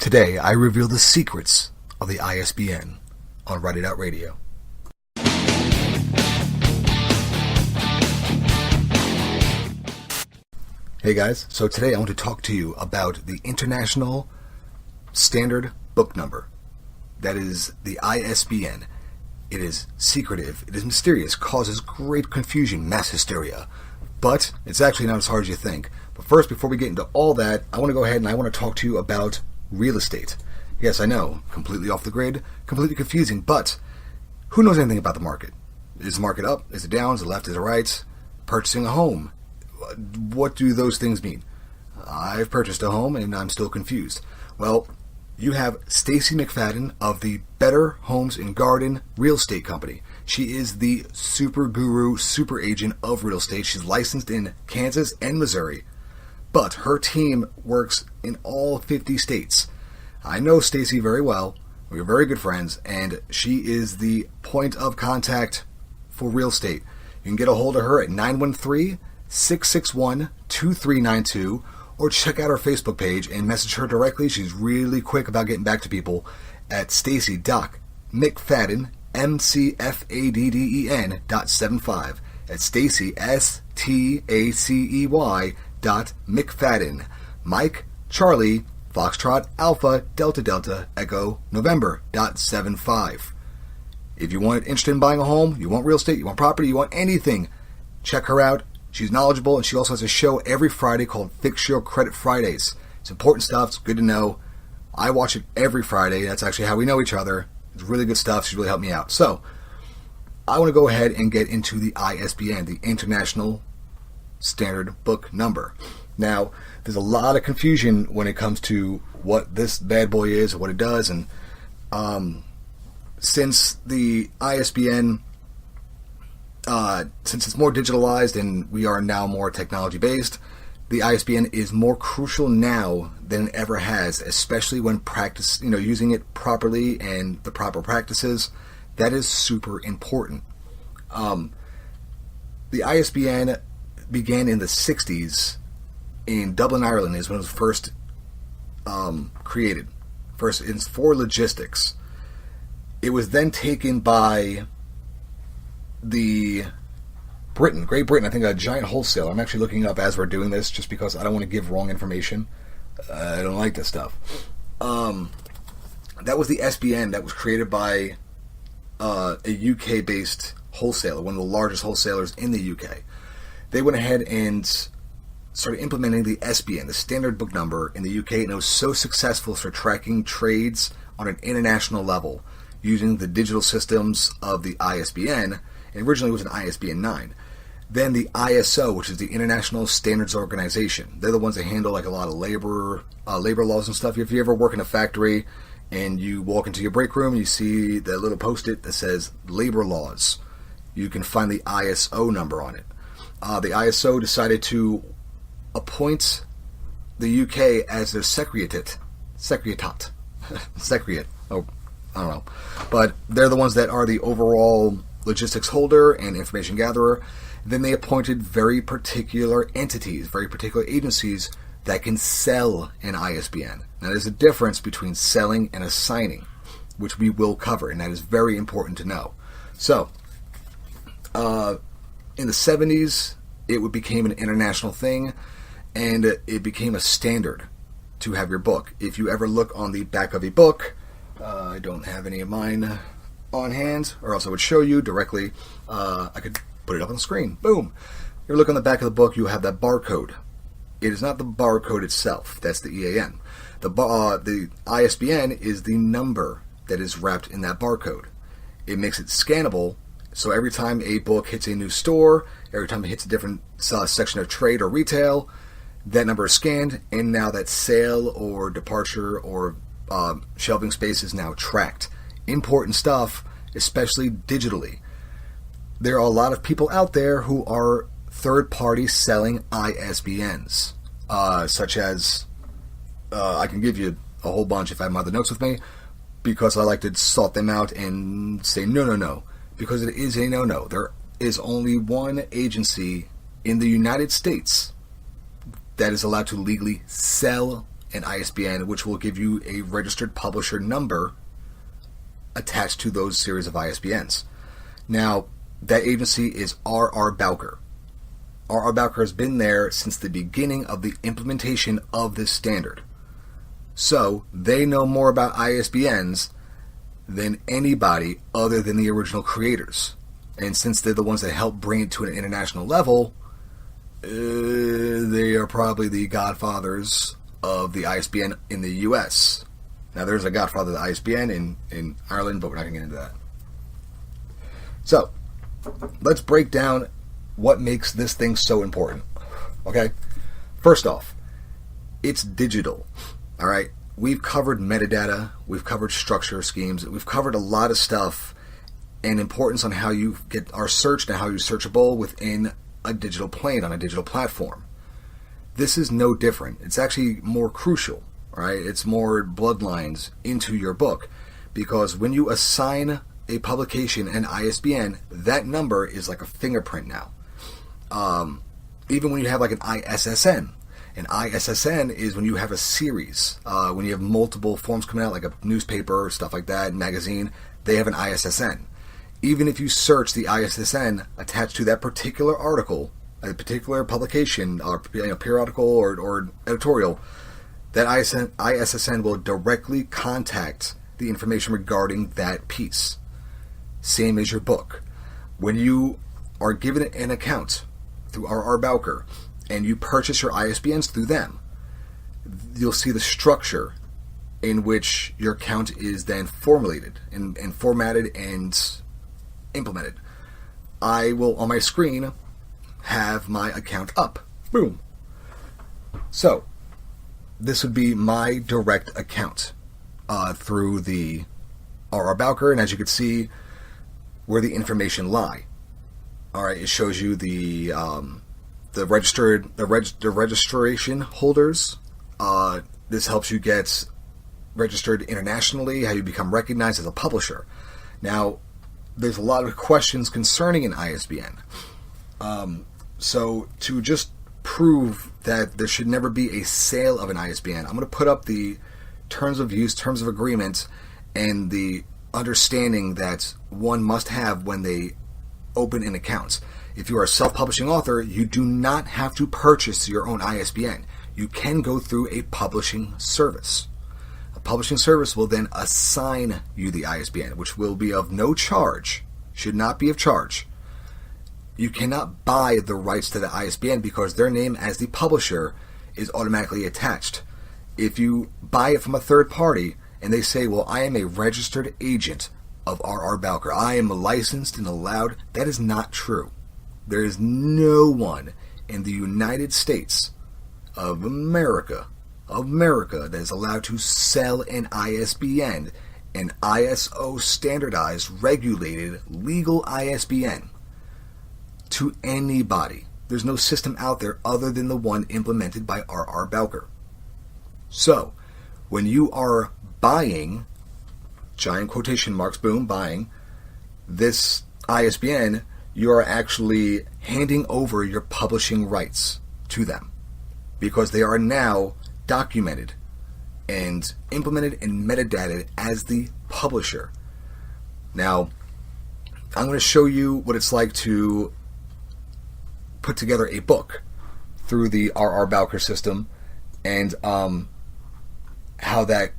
Today, I reveal the secrets of the ISBN on Write It Out Radio. Hey guys, so today I want to talk to you about the International Standard Book Number. That is the ISBN. It is secretive, it is mysterious, causes great confusion, mass hysteria. But it's actually not as hard as you think. But first, before we get into all that, I want to go ahead and I want to talk to you about real estate. Yes, I know, completely off the grid, completely confusing, but who knows anything about the market? Is the market up? Is it down? Is it left? Is it right? Purchasing a home. What do those things mean? I've purchased a home and I'm still confused. Well, you have Stacey McFadden of the Better Homes and Garden Real Estate Company. She is the super guru, super agent of real estate. She's licensed in Kansas and Missouri, but her team works in all 50 states. I know Stacey very well. We're very good friends, and she is the point of contact for real estate. You can get a hold of her at 913-661-2392, or check out her Facebook page and message her directly. She's really quick about getting back to people at Stacey.McFadden, McFadden.75. At Stacey, STACEY.McFadden. Mike, Charlie, Foxtrot, Alpha, Delta, Delta, Echo, November.75. If you want interested in buying a home, you want real estate, you want property, you want anything, check her out. She's knowledgeable, and she also has a show every Friday called Fix Your Credit Fridays. It's important stuff. It's good to know. I watch it every Friday. That's actually how we know each other. It's really good stuff. She's really helped me out. So, I want to go ahead and get into the ISBN, the International Standard Book Number. Now, there's a lot of confusion when it comes to what this bad boy is or what it does. And since the ISBN... since it's more digitalized and we are now more technology-based, the ISBN is more crucial now than it ever has, especially when using it properly and the proper practices. That is super important. The ISBN began in the 60s in Dublin, Ireland, is when it was first created. First, it's for logistics. It was then taken by Great Britain, I think a giant wholesaler. I'm actually looking up as we're doing this just because I don't want to give wrong information. I don't like this stuff. That was the SBN that was created by a UK-based wholesaler, one of the largest wholesalers in the UK. They went ahead and started implementing the SBN, the Standard Book Number, in the UK, and it was so successful for tracking trades on an international level using the digital systems of the ISBN. It originally was an ISBN 9. Then the ISO, which is the International Standards Organization. They're the ones that handle like a lot of labor laws and stuff. If you ever work in a factory and you walk into your break room and you see the little post-it that says labor laws, you can find the ISO number on it. The ISO decided to appoint the UK as their secretariat. Oh, I don't know. But they're the ones that are the overall logistics holder and information gatherer. Then they appointed very particular entities, very particular agencies that can sell an ISBN. Now, there's a difference between selling and assigning, which we will cover, and that is very important to know. So, in the 70s, it became an international thing, and it became a standard to have your book. If you ever look on the back of a book, I don't have any of mine on hand, or else I would show you directly. I could put it up on the screen. Boom. You look on the back of the book, you have that barcode. It is not the barcode itself. That's the EAN. The ISBN is the number that is wrapped in that barcode. It makes it scannable, so every time a book hits a new store, every time it hits a different section of trade or retail, that number is scanned, and now that sale or departure or shelving space is now tracked. Important stuff, especially digitally. There are a lot of people out there who are third-party selling ISBNs, such as, I can give you a whole bunch if I have my other notes with me, because I like to sort them out and say no, because it is a no. There is only one agency in the United States that is allowed to legally sell an ISBN, which will give you a registered publisher number attached to those series of ISBNs. Now, that agency is R.R. Bowker. R.R. Bowker has been there since the beginning of the implementation of this standard. So, they know more about ISBNs than anybody other than the original creators. And since they're the ones that helped bring it to an international level, they are probably the godfathers of the ISBN in the U.S. Now, there's a godfather of the ISBN in Ireland, but we're not going to get into that. So, let's break down what makes this thing so important. Okay? First off, it's digital. Alright? We've covered metadata, we've covered structure schemes, we've covered a lot of stuff and importance on how you are searched and how you're searchable within a digital plane, on a digital platform. This is no different. It's actually more crucial, right? It's more bloodlines into your book, because when you assign a publication an ISBN, that number is like a fingerprint now. Even when you have like an ISSN. An ISSN is when you have a series, when you have multiple forms coming out, like a newspaper or stuff like that, magazine, they have an ISSN. Even if you search the ISSN attached to that particular article, a particular publication, or periodical or editorial, that ISSN will directly contact the information regarding that piece. Same as your book. When you are given an account through R.R. Bowker, and you purchase your ISBNs through them, you'll see the structure in which your account is then formulated and formatted and implemented. I will, on my screen, have my account up. Boom. So, this would be my direct account through the R.R. Bowker, and as you can see, where the information lie. Alright, it shows you the registration holders. This helps you get registered internationally, how you become recognized as a publisher. Now, there's a lot of questions concerning an ISBN. So to just prove that there should never be a sale of an ISBN, I'm going to put up the terms of use, terms of agreement, and the understanding that one must have when they open an account. If you are a self-publishing author, you do not have to purchase your own ISBN. You can go through a publishing service. A publishing service will then assign you the ISBN, which will be of no charge, should not be of charge. You cannot buy the rights to the ISBN because their name as the publisher is automatically attached. If you buy it from a third party and they say, well, I am a registered agent of R.R. Bowker, I am licensed and allowed, that is not true. There is no one in the United States of America that is allowed to sell an ISBN, an ISO standardized, regulated, legal ISBN, to anybody. There's no system out there other than the one implemented by R.R. Bowker. So, when you are buying, giant quotation marks, boom, buying, this ISBN, you are actually handing over your publishing rights to them, because they are now documented and implemented and metadata as the publisher. Now, I'm going to show you what it's like to put together a book through the R.R. Bowker system, and how that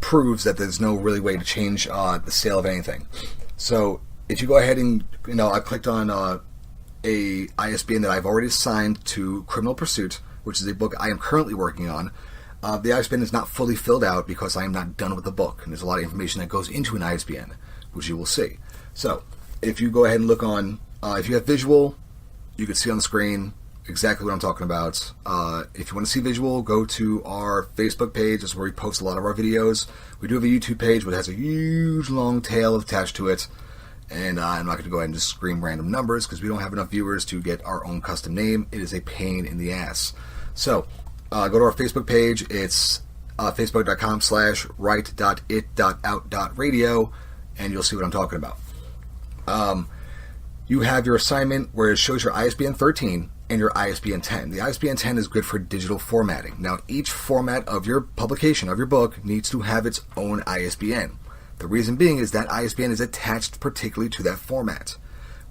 proves that there's no really way to change the sale of anything. So if you go ahead and, I clicked on a ISBN that I've already assigned to Criminal Pursuit, which is a book I am currently working on. The ISBN is not fully filled out because I am not done with the book, and there's a lot of information that goes into an ISBN, which you will see. So if you go ahead and look on, if you have visual, you can see on the screen exactly what I'm talking about. If you want to see visual, go to our Facebook page. That's where we post a lot of our videos. We do have a YouTube page, but it has a huge long tail attached to it. And I'm not going to go ahead and just scream random numbers because we don't have enough viewers to get our own custom name. It is a pain in the ass. So go to our Facebook page. It's facebook.com/write.it.out.radio, and you'll see what I'm talking about. You have your assignment where it shows your ISBN 13. and your ISBN 10. The ISBN 10 is good for digital formatting. Now, each format of your publication, of your book, needs to have its own ISBN. The reason being is that ISBN is attached particularly to that format,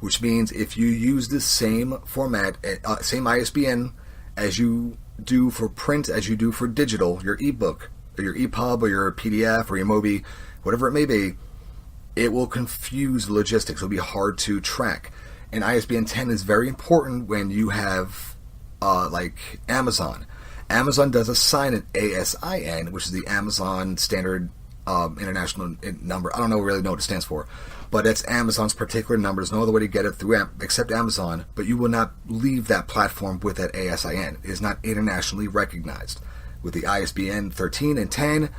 which means if you use the same format, same ISBN as you do for print as you do for digital, your ebook, or your EPUB, or your PDF, or your Mobi, whatever it may be, it will confuse the logistics. It'll be hard to track. And ISBN 10 is very important when you have, like Amazon. Amazon does assign an ASIN, which is the Amazon Standard International Number. I don't really know what it stands for, but it's Amazon's particular number. There's no other way to get it through except Amazon, but you will not leave that platform with that ASIN. It is not internationally recognized. With the ISBN 13 and 10,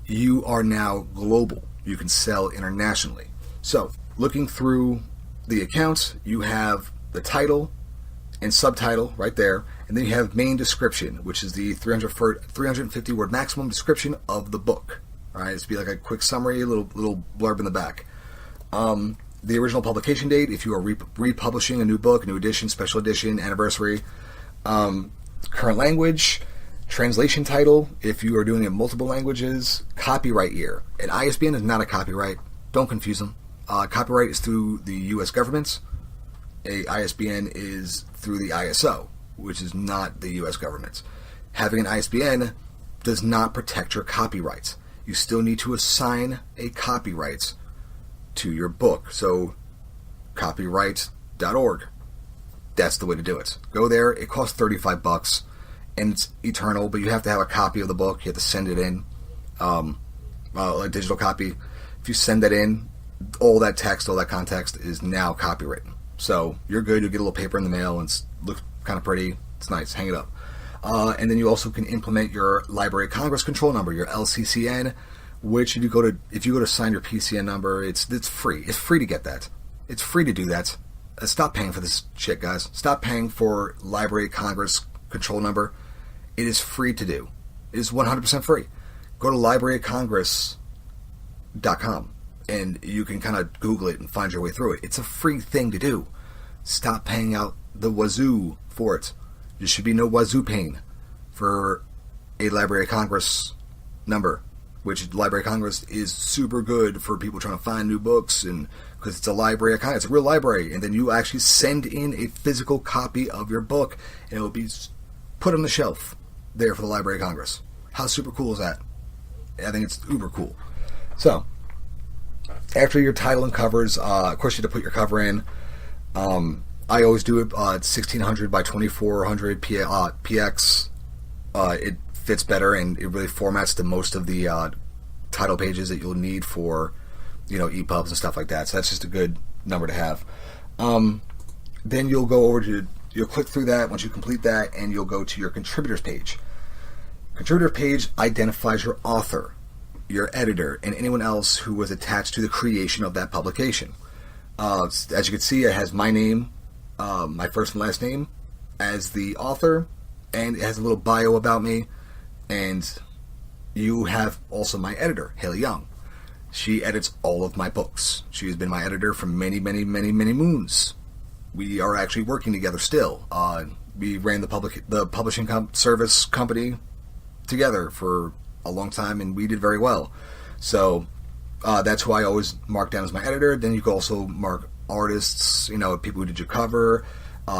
you are now global. You can sell internationally. So, looking through the accounts, you have the title and subtitle right there, and then you have main description, which is the 350 word maximum description of the book. All right, it's be like a quick summary, a little blurb in the back. The original publication date, if you are republishing a new book, a new edition, special edition, anniversary. Current language, translation title, if you are doing it in multiple languages. Copyright year. An ISBN is not a copyright. Don't confuse them. Copyright is through the U.S. government. A ISBN is through the ISO, which is not the U.S. government. Having an ISBN does not protect your copyrights. You still need to assign a copyright to your book. So, copyright.org. That's the way to do it. Go there. It costs $35, and it's eternal, but you have to have a copy of the book. You have to send it in, a digital copy. If you send that in, all that text, all that context is now copywritten. So, you're good. You'll get a little paper in the mail, and it looks kind of pretty. It's nice. Hang it up. And then you also can implement your Library of Congress control number, your LCCN, which if you go to sign your PCN number, it's free. It's free to get that. It's free to do that. Stop paying for this shit, guys. Stop paying for Library of Congress control number. It is free to do. It is 100% free. Go to libraryofcongress.com and you can kind of Google it and find your way through it. It's a free thing to do. Stop paying out the wazoo for it. There should be no wazoo paying for a Library of Congress number, which Library of Congress is super good for people trying to find new books, and because it's a library of Congress, it's a real library, and then you actually send in a physical copy of your book, and it will be put on the shelf there for the Library of Congress. How super cool is that? I think it's uber cool. So, after your title and covers, of course you have to put your cover in. I always do it 1600 by 2400 px. It fits better and it really formats to most of the title pages that you'll need for, EPUBs and stuff like that. So that's just a good number to have. Then you'll go over you'll click through that once you complete that, and you'll go to your contributors page. Contributor page identifies your author, your editor, and anyone else who was attached to the creation of that publication. As you can see, it has my name, my first and last name as the author, and it has a little bio about me, and you have also my editor, Haley Young. She edits all of my books. She has been my editor for many, many, many, many moons. We are actually working together still. We ran the publishing service company together for a long time, and we did very well. So that's who I always mark down as my editor. Then you can also mark artists, people who did your cover,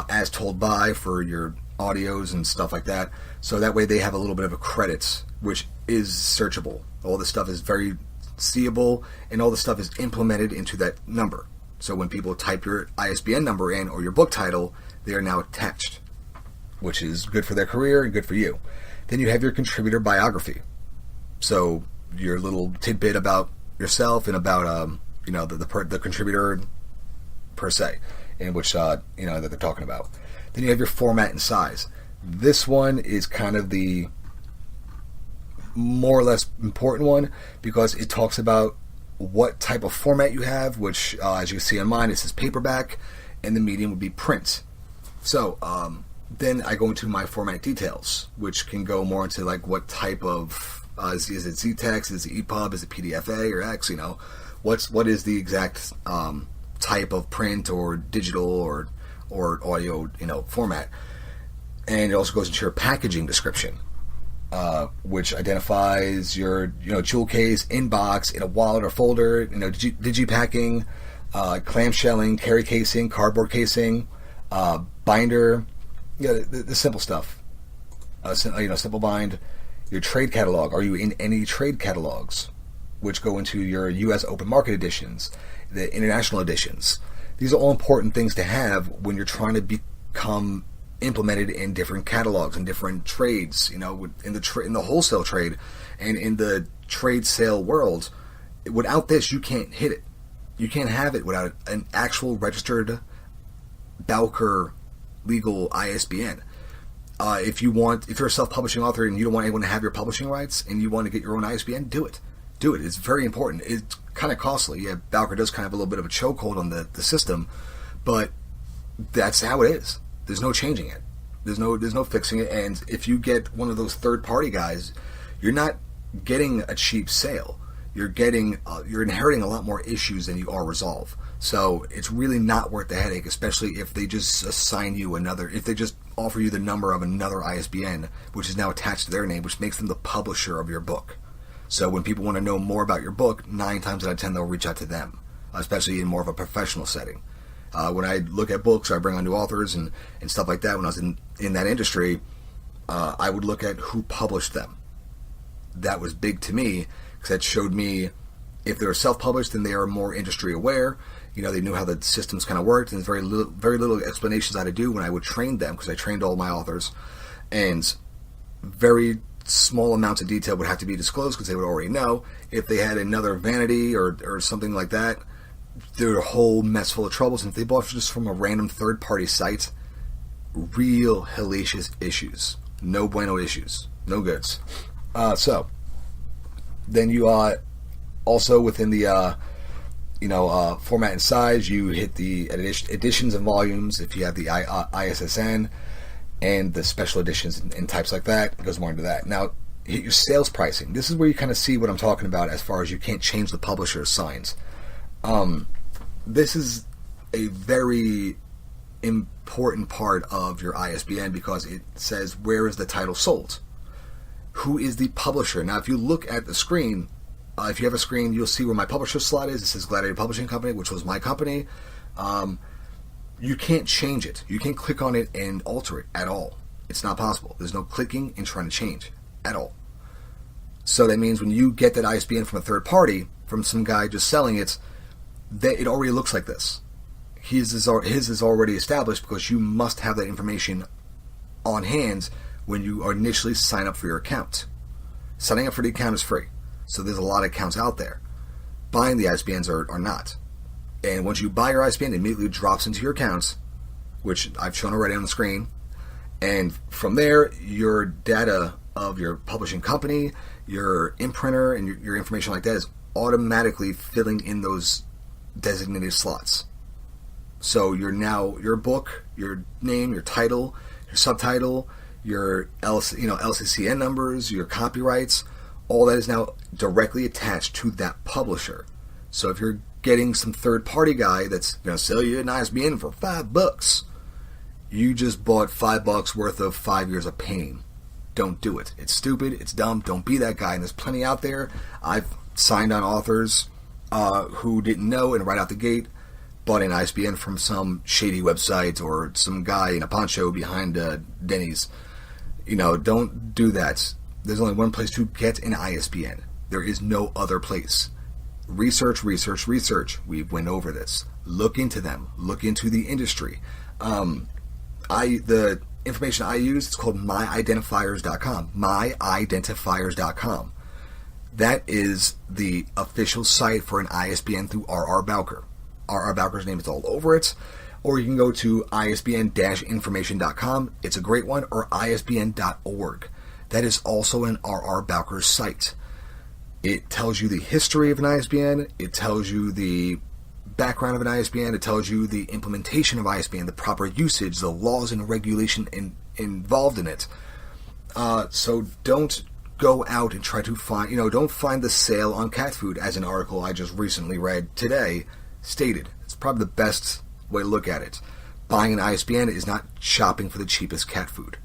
as told by for your audios and stuff like that. So that way they have a little bit of a credit, which is searchable. All this stuff is very seeable, and all the stuff is implemented into that number. So when people type your ISBN number in or your book title, they are now attached, which is good for their career and good for you. Then you have your contributor biography. So your little tidbit about yourself and about the contributor per se, in which that they're talking about. Then you have your format and size. This one is kind of the more or less important one, because it talks about what type of format you have, which as you can see on mine, it says paperback, and the medium would be print. So then I go into my format details, which can go more into like what type of is it Z-Text, is it EPUB, is it PDFA or X? What is the exact type of print or digital or or audio, format. And it also goes into your packaging description, which identifies your, jewel case, inbox, in a wallet or folder, digipacking, clamshelling, carry casing, cardboard casing, binder, the simple stuff. Simple bind. Your trade catalog. Are you in any trade catalogs, which go into your U.S. open market editions, the international editions? These are all important things to have when you're trying to become implemented in different catalogs and different trades. In the wholesale trade and in the trade sale world. Without this, you can't hit it. You can't have it without an actual registered Bowker legal ISBN. If you're a self-publishing author and you don't want anyone to have your publishing rights and you want to get your own ISBN, do it. Do it. It's very important. It's kind of costly. Yeah, Bowker does kind of have a little bit of a chokehold on the system, but that's how it is. There's no changing it. There's no fixing it. And if you get one of those third-party guys, you're not getting a cheap sale. You're inheriting a lot more issues than you are resolve. So it's really not worth the headache, especially if they just assign you if they just offer you the number of another ISBN, which is now attached to their name, which makes them the publisher of your book. So when people want to know more about your book, 9 times out of 10 they'll reach out to them, especially in more of a professional setting. When I look at books, or I bring on new authors and stuff like that, when I was in that industry, I would look at who published them. That was big to me, because that showed me if they were self-published, then they are more industry aware. They knew how the systems kind of worked, and there's very little explanations I had to do when I would train them, because I trained all my authors, and very small amounts of detail would have to be disclosed because they would already know. If they had another vanity or something like that, they're a whole mess full of troubles. And if they bought just from a random third-party site, real hellacious issues. No bueno issues. No goods. So, then you also within the format and size, you hit the editions and volumes if you have the ISSN, and the special editions and types like that. It goes more into that. Now, hit your sales pricing. This is where you kind of see what I'm talking about as far as you can't change the publisher's signs. This is a very important part of your ISBN because it says where is the title sold. Who is the publisher? Now, if you look at the screen, if you have a screen, you'll see where my publisher slot is. It says Gladiator Publishing Company, which was my company. You can't change it. You can't click on it and alter it at all. It's not possible. There's no clicking and trying to change at all. So that means when you get that ISBN from a third party, from some guy just selling it, that it already looks like this. His is already established because you must have that information on hand when you initially sign up for your account. Signing up for the account is free. So there's a lot of accounts out there. Buying the ISBNs are not. And once you buy your ISBN, it immediately drops into your accounts, which I've shown already on the screen. And from there, your data of your publishing company, your imprinter, and your information like that is automatically filling in those designated slots. So your book, your name, your title, your subtitle, your LCCN numbers, your copyrights, all that is now directly attached to that publisher. So if you're getting some third-party guy that's going to sell you an ISBN for $5, you just bought $5 worth of 5 years of pain. Don't do it. It's stupid. It's dumb. Don't be that guy. And there's plenty out there. I've signed on authors who didn't know, and right out the gate bought an ISBN from some shady website or some guy in a poncho behind Denny's. Don't do that. There's only one place to get an ISBN. There is no other place. Research. We went over this. Look into them. Look into the industry. The information I use, it's called myidentifiers.com. Myidentifiers.com. That is the official site for an ISBN through R.R. Bowker. R.R. Bowker's name is all over it. Or you can go to isbn-information.com. It's a great one. Or isbn.org. That is also an R.R. Bowker site. It tells you the history of an ISBN. It tells you the background of an ISBN. It tells you the implementation of ISBN, the proper usage, the laws and regulation involved in it. So don't go out and try to find, don't find the sale on cat food, as an article I just recently read today stated. It's probably the best way to look at it. buying an ISBN is not shopping for the cheapest cat food.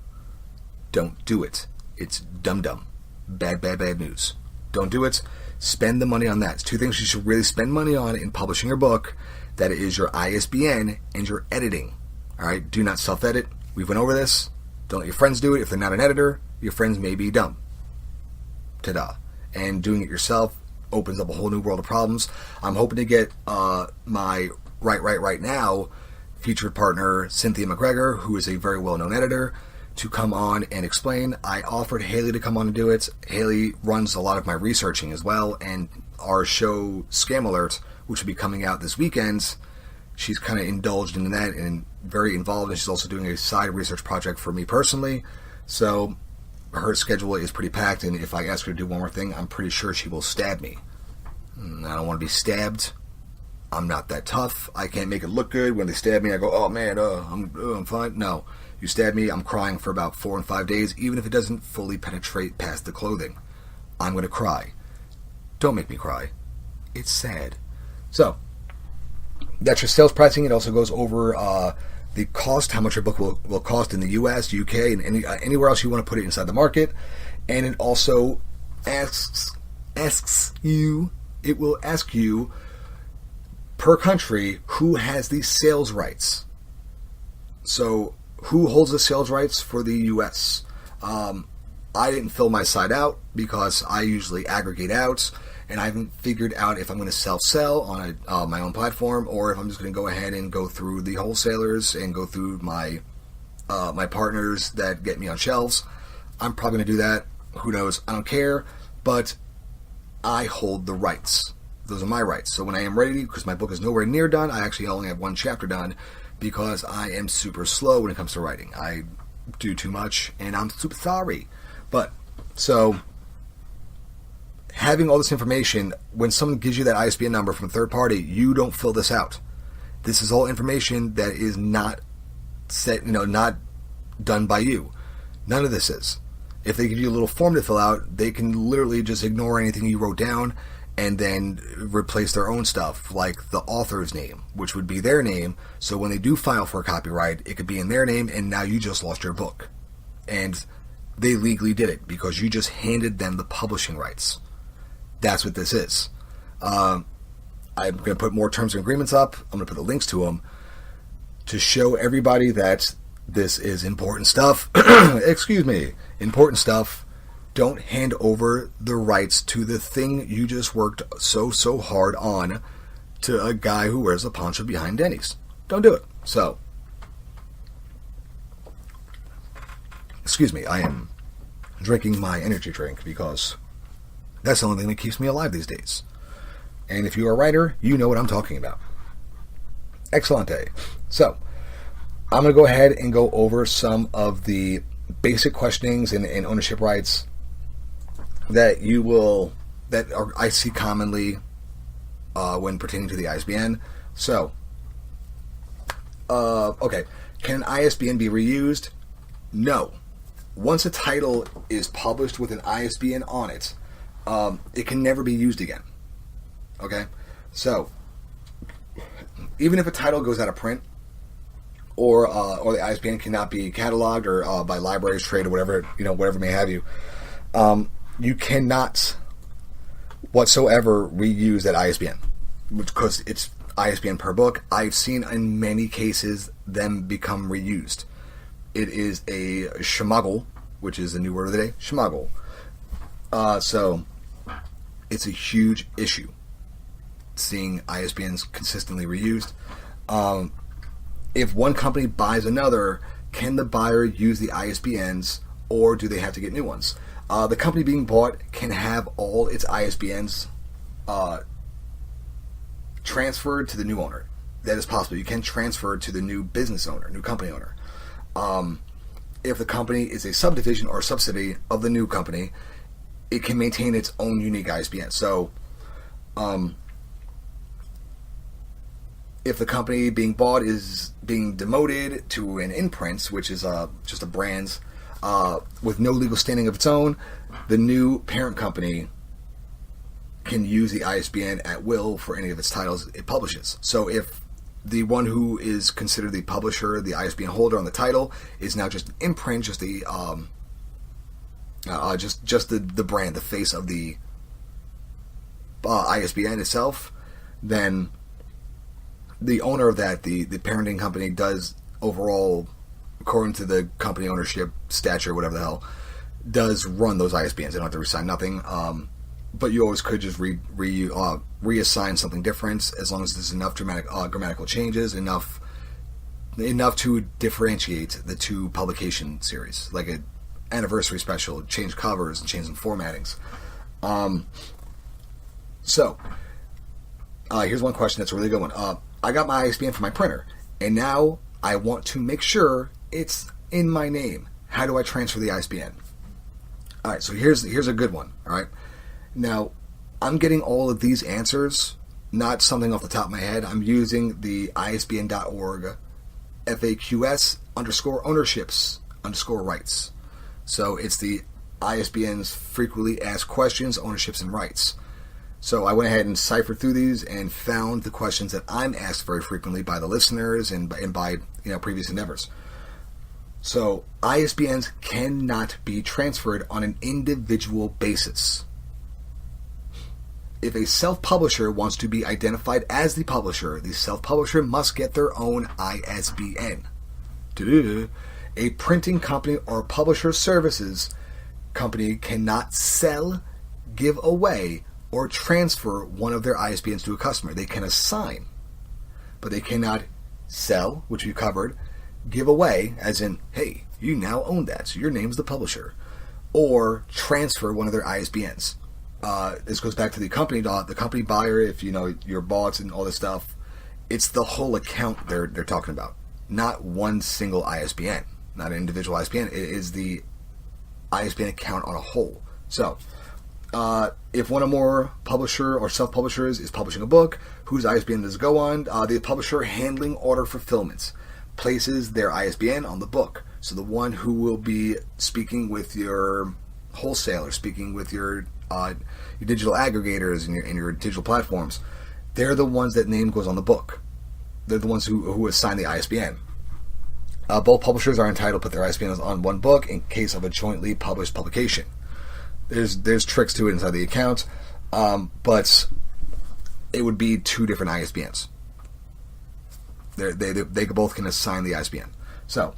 Don't do it. It's dumb. Bad news. Don't do it. Spend the money on that. It's two things you should really spend money on in publishing your book. That is your ISBN and your editing. All right? Do not self-edit. We've went over this. Don't let your friends do it. If they're not an editor, your friends may be dumb. Ta-da. And doing it yourself opens up a whole new world of problems. I'm hoping to get my right now featured partner, Cynthia MacGregor, who is a very well-known editor, to come on and explain. I offered Haley to come on and do it. Haley runs a lot of my researching as well, and our show, Scam Alert, which will be coming out this weekend, she's kind of indulged in that and very involved, and she's also doing a side research project for me personally. So her schedule is pretty packed, and if I ask her to do one more thing, I'm pretty sure she will stab me. I don't want to be stabbed. I'm not that tough. I can't make it look good. When they stab me, I go, oh man, I'm fine. No. You stab me, I'm crying for about 4 and 5 days, even if it doesn't fully penetrate past the clothing. I'm going to cry. Don't make me cry. It's sad. So, that's your sales pricing. It also goes over the cost, how much your book will cost in the US, UK, and anywhere else you want to put it inside the market. And it also it will ask you per country who has the sales rights. So, who holds the sales rights for the US? I didn't fill my site out because I usually aggregate out, and I haven't figured out if I'm going to self-sell on my own platform, or if I'm just going to go ahead and go through the wholesalers and go through my partners that get me on shelves. I'm probably going to do that. Who knows? I don't care, but I hold the rights. Those are my rights. So when I am ready, because my book is nowhere near done, I actually only have one chapter done, because I am super slow when it comes to writing. I do too much, and I'm super sorry. But, so, having all this information, when someone gives you that ISBN number from a third party, you don't fill this out. This is all information that is not set, not done by you. None of this is. If they give you a little form to fill out, they can literally just ignore anything you wrote down and then replace their own stuff, like the author's name, which would be their name. So when they do file for a copyright, it could be in their name, and now you just lost your book. And they legally did it because you just handed them the publishing rights. That's what this is. I'm going to put more terms and agreements up. I'm going to put the links to them to show everybody that this is important stuff. Excuse me. Important stuff. Don't hand over the rights to the thing you just worked so hard on to a guy who wears a poncho behind Denny's. Don't do it. So, excuse me, I am drinking my energy drink because that's the only thing that keeps me alive these days. And if you're a writer, you know what I'm talking about. Excellente. So, I'm going to go ahead and go over some of the basic questionings and ownership rights that I see commonly when pertaining to the ISBN. So, okay, can an ISBN be reused? No. Once a title is published with an ISBN on it, it can never be used again. Okay, so even if a title goes out of print, or the ISBN cannot be cataloged or by libraries, trade, or whatever may have you. You cannot whatsoever reuse that ISBN because it's ISBN per book. I've seen in many cases them become reused. It is a schmuggle, which is the new word of the day, schmuggle. So it's a huge issue seeing ISBNs consistently reused. If one company buys another, can the buyer use the ISBNs, or do they have to get new ones? The company being bought can have all its ISBNs transferred to the new owner. That is possible. You can transfer to the new business owner, new company owner. If the company is a subdivision or subsidy of the new company, it can maintain its own unique ISBN. So, if the company being bought is being demoted to an imprint, which is just a brand with no legal standing of its own, the new parent company can use the ISBN at will for any of its titles it publishes. So if the one who is considered the publisher, the ISBN holder on the title, is now just an imprint, just the the brand, the face of the ISBN itself. Then the owner of that, the parenting company, does overall, according to the company ownership stature, whatever the hell, does run those ISBNs. They don't have to reassign nothing. But you always could just reassign something different, as long as there's enough grammatical changes, enough to differentiate the two publication series, like an anniversary special, change covers and change some formattings. So here's one question that's a really good one. I got my ISBN for my printer, and now I want to make sure it's in my name. How do I transfer the ISBN? All right, so here's a good one. All right. Now, I'm getting all of these answers, not something off the top of my head. I'm using the ISBN.org FAQs_ownerships_rights. So it's the ISBN's frequently asked questions, ownerships, and rights. So I went ahead and ciphered through these and found the questions that I'm asked very frequently by the listeners and by previous endeavors. So ISBNs cannot be transferred on an individual basis. If a self-publisher wants to be identified as the publisher, the self-publisher must get their own ISBN. A printing company or publisher services company cannot sell, give away, or transfer one of their ISBNs to a customer. They can assign, but they cannot sell, which we covered, give away, as in, hey, you now own that, so your name's the publisher, or transfer one of their ISBNs. This goes back to the company buyer. If you know your bots and all this stuff, it's the whole account they're talking about, not one single ISBN, not an individual ISBN. It is the ISBN account on a whole. So, if one or more publisher or self-publishers is publishing a book, whose ISBN does it go on? The publisher handling order fulfillments places their ISBN on the book. So the one who will be speaking with your wholesaler, speaking with your digital aggregators and your digital platforms, they're the ones that name goes on the book. They're the ones who assign the ISBN. Both publishers are entitled to put their ISBNs on one book in case of a jointly published publication. There's tricks to it inside the account, but it would be two different ISBNs. They both can assign the ISBN. So,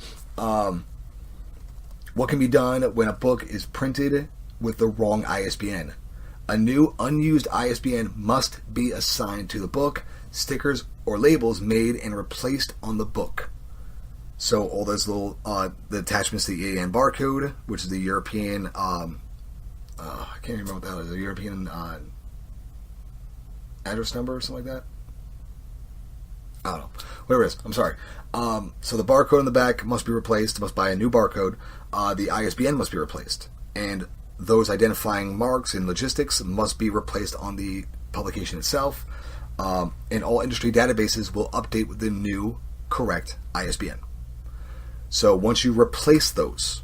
what can be done when a book is printed with the wrong ISBN? A new unused ISBN must be assigned to the book, stickers or labels made and replaced on the book. So all those little the attachments to the EAN barcode, which is the European I can't remember what that is, the European address number or something like that. I don't know. Whatever it is, I'm sorry. So the barcode on the back must be replaced, must buy a new barcode. The ISBN must be replaced. And those identifying marks and logistics must be replaced on the publication itself. And all industry databases will update with the new correct ISBN. So once you replace those,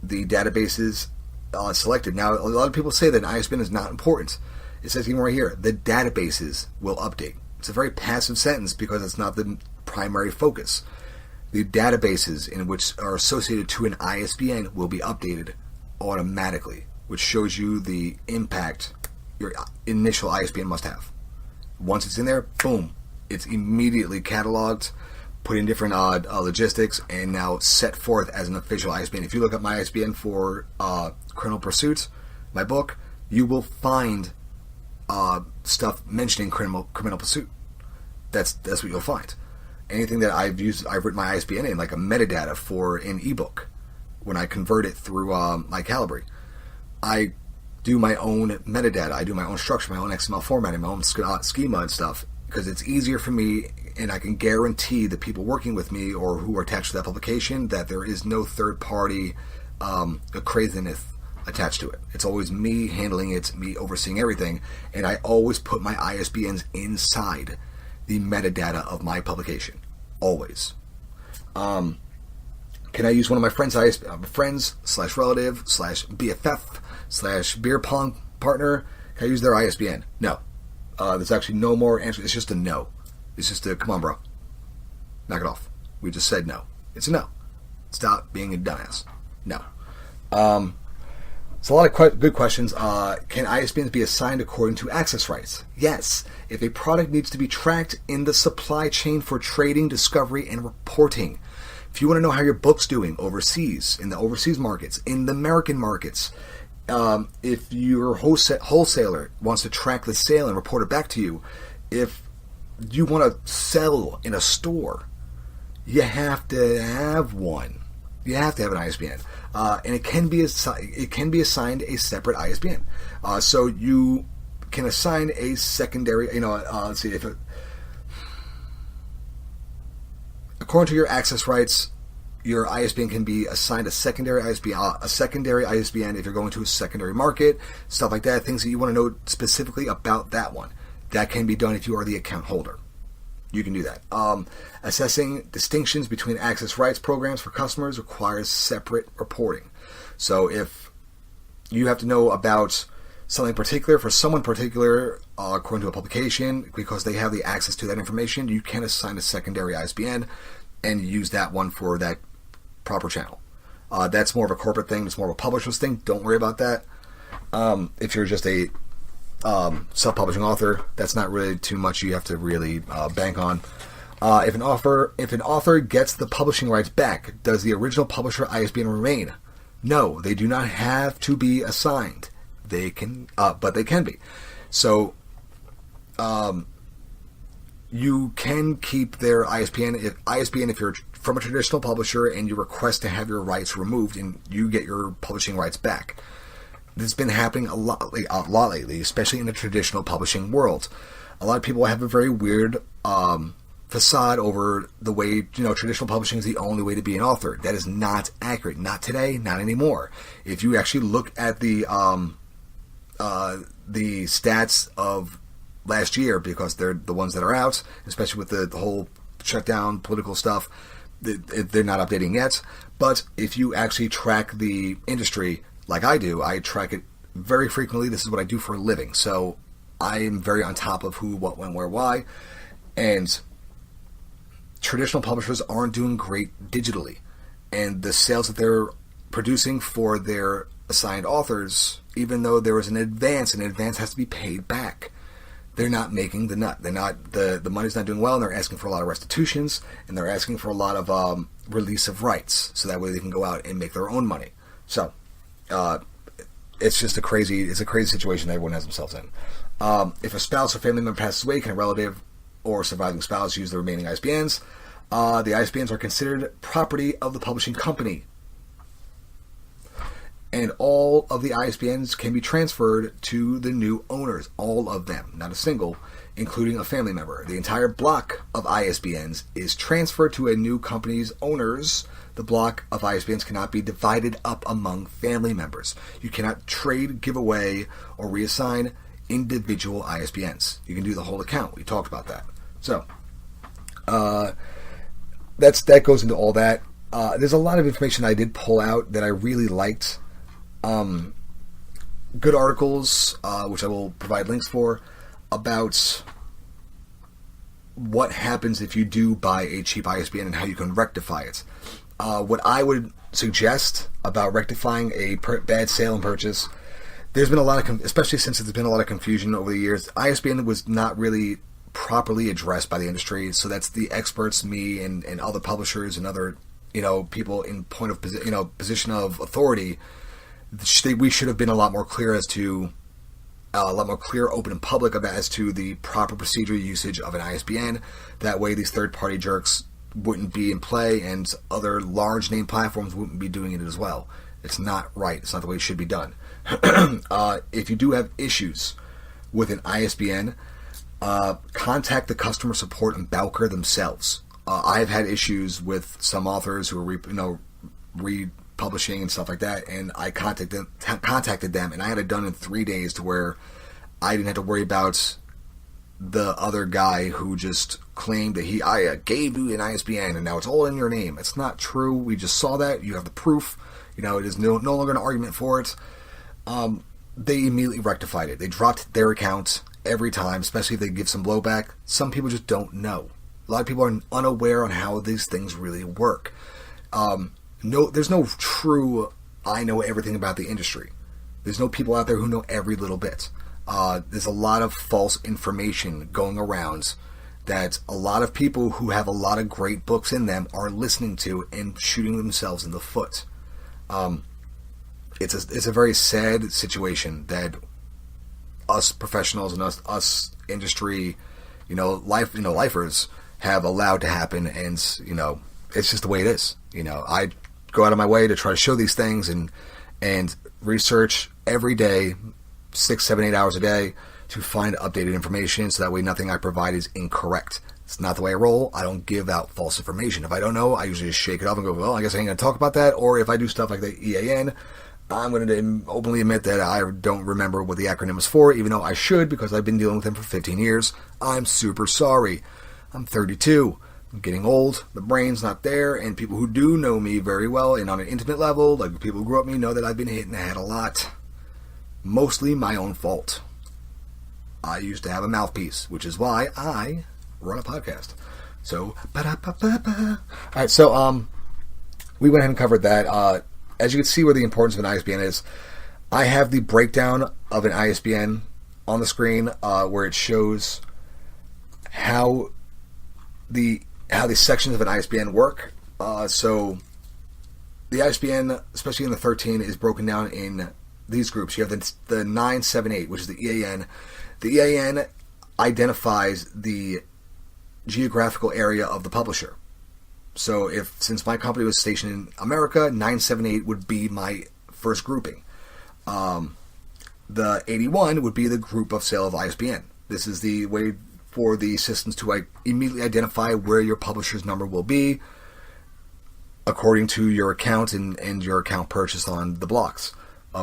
the databases selected. Now, a lot of people say that an ISBN is not important. It says even right here, the databases will update. It's a very passive sentence because it's not the primary focus. The databases in which are associated to an ISBN will be updated automatically, which shows you the impact your initial ISBN must have. Once it's in there, boom, it's immediately cataloged, put in different logistics, and now set forth as an official ISBN. If you look up my ISBN for Criminal Pursuit, my book, you will find stuff mentioning criminal pursuit. That's what you'll find. Anything that I've written my ISBN in, like a metadata for an ebook. When I convert it through my Calibri, I do my own metadata. I do my own structure, my own XML formatting, my own schema and stuff, because it's easier for me, and I can guarantee the people working with me or who are attached to that publication that there is no third-party craziness attached to it. It's always me handling it, me overseeing everything, and I always put my ISBNs inside the metadata of my publication. Always. Can I use one of my friends' friends/relative/BFF/beer pong partner? Can I use their ISBN? No. There's actually no more answer. It's just a no. It's just a, come on, bro. Knock it off. We just said no. It's a no. Stop being a dumbass. No. It's a lot of good questions. Can ISBNs be assigned according to access rights? Yes. If a product needs to be tracked in the supply chain for trading, discovery, and reporting. If you want to know how your book's doing overseas, in the overseas markets, in the American markets, if your wholesaler wants to track the sale and report it back to you, if you want to sell in a store, you have to have one. You have to have an ISBN, and it can be assigned a separate ISBN. So you can assign a secondary. Let's see if according to your access rights, your ISBN can be assigned a secondary ISBN if you're going to a secondary market, stuff like that. Things that you want to know specifically about that one. That can be done if you are the account holder. You can do that. Assessing distinctions between access rights programs for customers requires separate reporting. So if you have to know about something particular for someone particular, according to a publication, because they have the access to that information, you can assign a secondary ISBN and use that one for that proper channel. That's more of a corporate thing. It's more of a publisher's thing. Don't worry about that. If you're just a self-publishing author, that's not really too much you have to really bank on. If an author gets the publishing rights back, does the original publisher ISBN remain? No, they do not have to be assigned. They can, but they can be. So, you can keep their ISBN. If you're from a traditional publisher and you request to have your rights removed, and you get your publishing rights back. This has been happening a lot lately, especially in the traditional publishing world. A lot of people have a very weird facade over the way, traditional publishing is the only way to be an author. That is not accurate. Not today, not anymore. If you actually look at the stats of last year, because they're the ones that are out, especially with the whole shutdown, political stuff, they're not updating yet. But if you actually track the industry, like I do, I track it very frequently. This is what I do for a living. So I'm very on top of who, what, when, where, why. And traditional publishers aren't doing great digitally. And the sales that they're producing for their assigned authors, even though there was an advance has to be paid back. They're not making the nut. They're not, the money's not doing well, and they're asking for a lot of restitutions, and they're asking for a lot of release of rights, so that way they can go out and make their own money. So, it's just a crazy situation that everyone has themselves in. If a spouse or family member passes away, can a relative or surviving spouse use the remaining ISBNs? The ISBNs are considered property of the publishing company, and all of the ISBNs can be transferred to the new owners. All of them, not a single, including a family member. The entire block of ISBNs is transferred to a new company's owners. The block of ISBNs cannot be divided up among family members. You cannot trade, give away, or reassign individual ISBNs. You can do the whole account. We talked about that. So, that goes into all that. There's a lot of information I did pull out that I really liked. Good articles, which I will provide links for, about what happens if you do buy a cheap ISBN and how you can rectify it. What I would suggest about rectifying a bad sale and purchase, there's been a lot of, especially since there's been a lot of confusion over the years. ISBN was not really properly addressed by the industry, so that's the experts, me, and other publishers and other people in point of position of authority. We should have been a lot more clear open and public about as to the proper procedure usage of an ISBN. That way, these third-party jerks wouldn't be in play, and other large name platforms wouldn't be doing it as well. It's not right. It's not the way it should be done. If you do have issues with an ISBN, contact the customer support and Bowker themselves. I've had issues with some authors who are republishing and stuff like that, and I contacted them, and I had it done in 3 days to where I didn't have to worry about the other guy who just claimed that I gave you an ISBN and now it's all in your name. It's not true. We just saw that. You have the proof. It is no longer an argument for it. They immediately rectified it. They dropped their account every time, especially if they give some blowback. Some people just don't know. A lot of people are unaware on how these things really work. There's no true, I know everything about the industry. There's no people out there who know every little bit. There's a lot of false information going around that a lot of people who have a lot of great books in them are listening to and shooting themselves in the foot. It's a very sad situation that us professionals and us industry, lifers have allowed to happen, and it's just the way it is. I go out of my way to try to show these things and research every day, 6, 7, 8 hours a day to find updated information, so that way nothing I provide is incorrect. It's not the way I roll. I don't give out false information. If I don't know, I usually just shake it off and go, well, I guess I ain't going to talk about that. Or if I do stuff like the EAN, I'm going to openly admit that I don't remember what the acronym is for, even though I should, because I've been dealing with them for 15 years. I'm super sorry. I'm 32. I'm getting old. The brain's not there. And people who do know me very well and on an intimate level, like people who grew up with me, know that I've been hit in the head a lot. Mostly my own fault. I used to have a mouthpiece, which is why I run a podcast. So, alright, so, we went ahead and covered that. As you can see where the importance of an ISBN is, I have the breakdown of an ISBN on the screen, where it shows how the sections of an ISBN work. So, the ISBN, especially in the 13, is broken down in these groups. You have the 978, which is the EAN. The EAN identifies the geographical area of the publisher. So since my company was stationed in America, 978 would be my first grouping. The 81 would be the group of sale of ISBN. This is the way for the systems to immediately identify where your publisher's number will be according to your account and your account purchase on the blocks.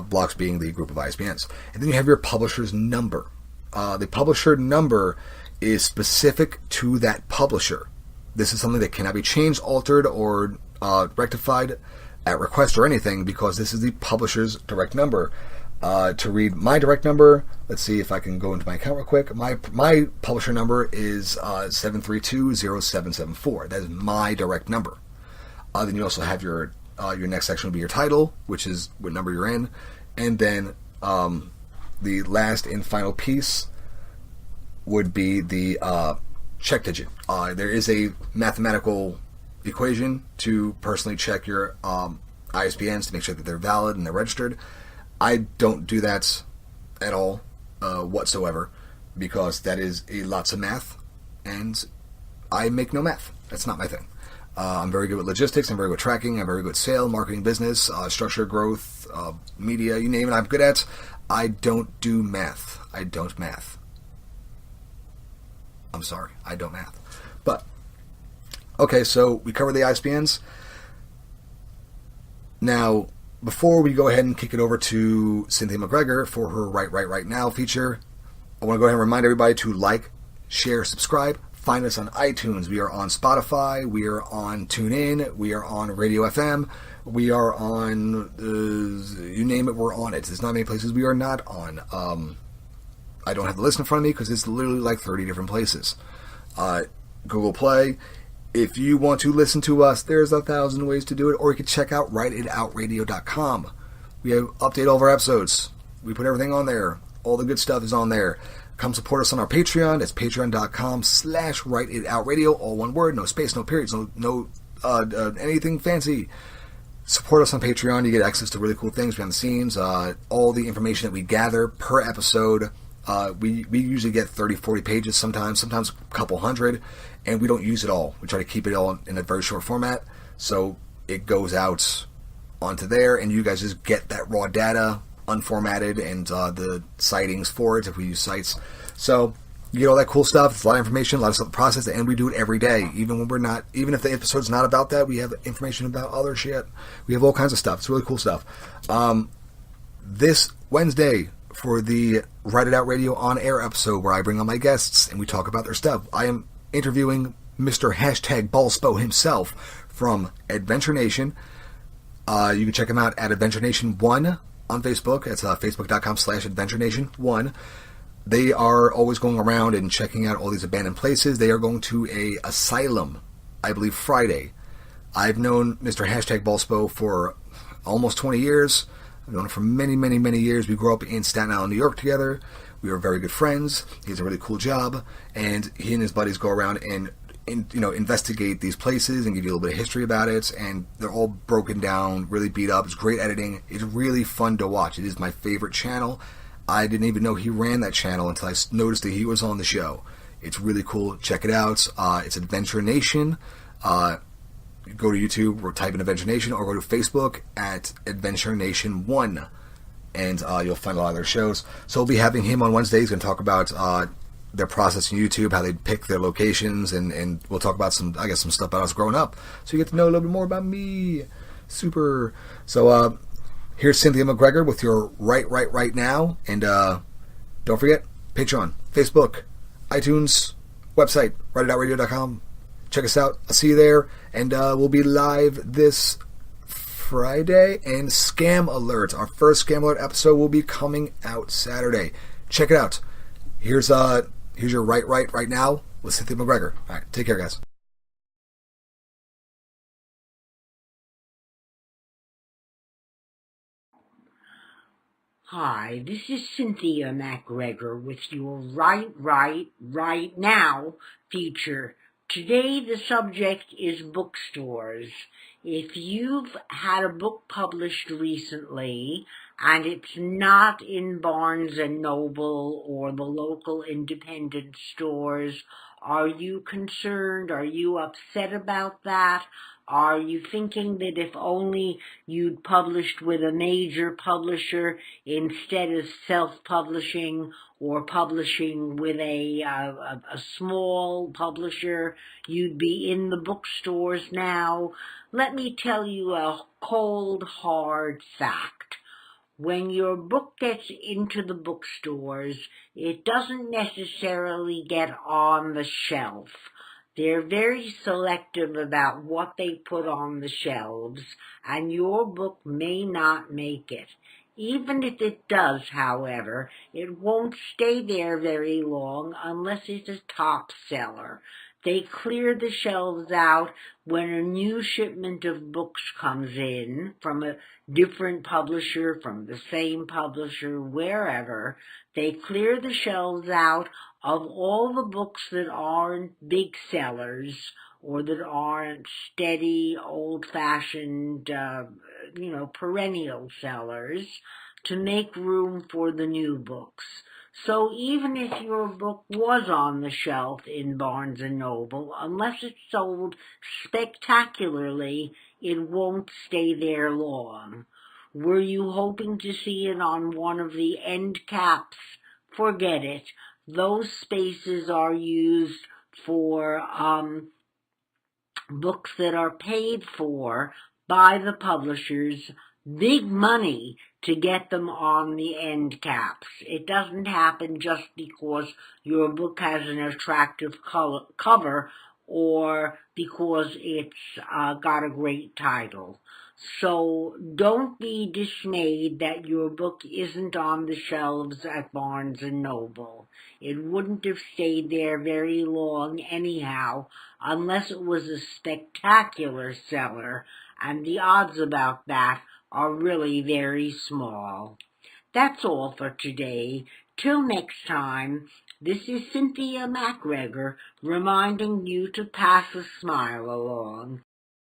Blocks being the group of ISBNs. And then you have your publisher's number. The publisher number is specific to that publisher. This is something that cannot be changed, altered, or rectified at request or anything, because this is the publisher's direct number. To read my direct number, let's see if I can go into my account real quick. My publisher number is 7320774. That is my direct number. Then you also have your next section will be your title, which is what number you're in, and then the last and final piece would be the check digit. There is a mathematical equation to personally check your ISBNs to make sure that they're valid and they're registered. I don't do that at all whatsoever, because that is lots of math, and I make no math. That's not my thing. I'm very good with logistics. I'm very good with tracking. I'm very good with sale, marketing, business, structure, growth, media, you name it, I'm good at. I don't do math. I don't math. I'm sorry, I don't math. But, okay, so we covered the ISBNs. Now, before we go ahead and kick it over to Cynthia MacGregor for her Right Now feature, I want to go ahead and remind everybody to like, share, subscribe. Find us on iTunes. We are on Spotify. We are on TuneIn. We are on Radio FM. We are on, you name it, we're on it. There's not many places we are not on. I don't have the list in front of me because it's literally like 30 different places. Google Play. If you want to listen to us, there's 1,000 ways to do it. Or you can check out writeitoutradio.com. We update all of our episodes. We put everything on there. All the good stuff is on there. Come support us on our Patreon. That's patreon.com/writeitoutradio. All one word, no space, no periods, no anything fancy. Support us on Patreon. You get access to really cool things behind the scenes. All the information that we gather per episode. We usually get 30, 40 pages sometimes a couple hundred, and we don't use it all. We try to keep it all in a very short format, so it goes out onto there, and you guys just get that raw data, unformatted, and the sightings for it if we use sites. So you get all that cool stuff. It's a lot of information, a lot of stuff to process, and we do it every day. Even if the episode's not about that, we have information about other shit. We have all kinds of stuff. It's really cool stuff. This Wednesday, for the Write It Out Radio On Air episode, where I bring on my guests and we talk about their stuff, I am interviewing Mr. #Ballspo himself from Adventure Nation. You can check him out at Adventure Nation 1 on Facebook. It's facebook.com/AdventureNation1. They are always going around and checking out all these abandoned places. They are going to a asylum, I believe, Friday. I've known Mr. Hashtag Ballspo for almost 20 years. I've known him for many, many, many years. We grew up in Staten Island, New York together. We were very good friends. He has a really cool job. And he and his buddies go around and investigate these places and give you a little bit of history about it. And they're all broken down, really beat up. It's great editing. It's really fun to watch. It is my favorite channel. I didn't even know he ran that channel until I noticed that he was on the show. It's really cool. Check it out. It's Adventure Nation. Go to YouTube or type in Adventure Nation, or go to Facebook at Adventure Nation 1, and you'll find a lot of their shows. So we'll be having him on Wednesday. He's going to talk about their process on YouTube, how they pick their locations, and we'll talk about some stuff about us growing up, so you get to know a little bit more about me. Super. So here's Cynthia MacGregor with your right now, and don't forget Patreon, Facebook, iTunes, website, writeitoutradio.com. Check us out. I'll see you there. And we'll be live this Friday. And Scam Alert. Our first Scam Alert episode will be coming out Saturday. Check it out. Here's your right now with Cynthia MacGregor. All right. Take care, guys. Hi, this is Cynthia MacGregor with your right now feature. Today the subject is bookstores. If you've had a book published recently and it's not in Barnes & Noble or the local independent stores, are you concerned? Are you upset about that? Are you thinking that if only you'd published with a major publisher instead of self-publishing or publishing with a small publisher, you'd be in the bookstores now? Let me tell you a cold, hard fact. When your book gets into the bookstores, it doesn't necessarily get on the shelf. They're very selective about what they put on the shelves, and your book may not make it. Even if it does, however, it won't stay there very long unless it's a top seller. They clear the shelves out when a new shipment of books comes in from a different publisher, from the same publisher, wherever. They clear the shelves out of all the books that aren't big sellers or that aren't steady, old-fashioned, perennial sellers, to make room for the new books. So even if your book was on the shelf in Barnes & Noble, unless it's sold spectacularly, it won't stay there long. Were you hoping to see it on one of the end caps? Forget it. Those spaces are used for books that are paid for by the publishers, big money to get them on the end caps. It doesn't happen just because your book has an attractive cover or because it's got a great title. So don't be dismayed that your book isn't on the shelves at Barnes & Noble. It wouldn't have stayed there very long anyhow, unless it was a spectacular seller, and the odds about that are really very small. That's all for today. Till next time, this is Cynthia MacGregor reminding you to pass a smile along.